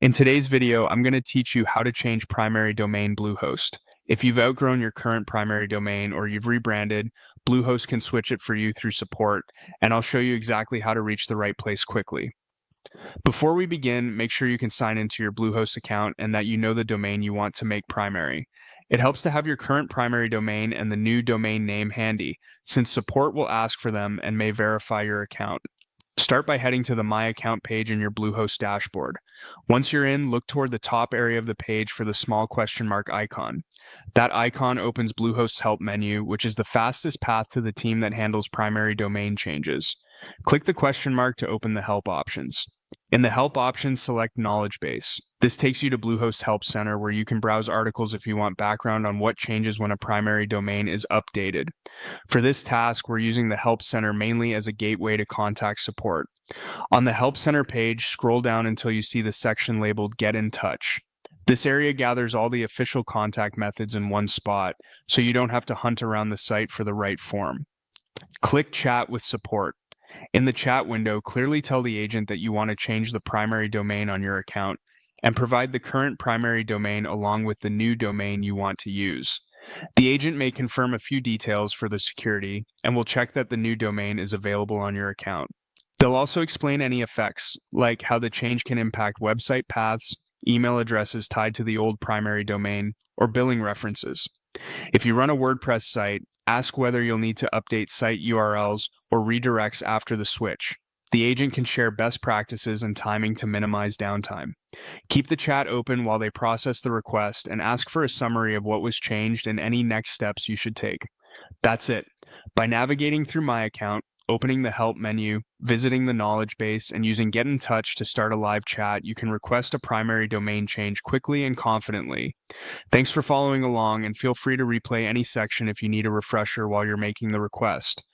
In today's video, I'm going to teach you how to change primary domain Bluehost. If you've outgrown your current primary domain or you've rebranded, Bluehost can switch it for you through support, and I'll show you exactly how to reach the right place quickly. Before we begin, make sure you can sign into your Bluehost account and that you know the domain you want to make primary. It helps to have your current primary domain and the new domain name handy, since support will ask for them and may verify your account. Start by heading to the My Account page in your Bluehost dashboard. Once you're in, look toward the top area of the page for the small question mark icon. That icon opens Bluehost's Help menu, which is the fastest path to the team that handles primary domain changes. Click the question mark to open the Help options. In the Help options, select Knowledge Base. This takes you to Bluehost's Help Center, where you can browse articles if you want background on what changes when a primary domain is updated. For this task, we're using the Help Center mainly as a gateway to contact support. On the Help Center page, scroll down until you see the section labeled Get in Touch. This area gathers all the official contact methods in one spot, so you don't have to hunt around the site for the right form. Click Chat with Support. In the chat window, clearly tell the agent that you want to change the primary domain on your account and provide the current primary domain along with the new domain you want to use. The agent may confirm a few details for the security and will check that the new domain is available on your account. They'll also explain any effects, like how the change can impact website paths, email addresses tied to the old primary domain, or billing references. If you run a WordPress site, ask whether you'll need to update site URLs or redirects after the switch. The agent can share best practices and timing to minimize downtime. Keep the chat open while they process the request and ask for a summary of what was changed and any next steps you should take. That's it. By navigating through My Account, opening the Help menu, visiting the knowledge base, and using Get in Touch to start a live chat, you can request a primary domain change quickly and confidently. Thanks for following along, and feel free to replay any section if you need a refresher while you're making the request.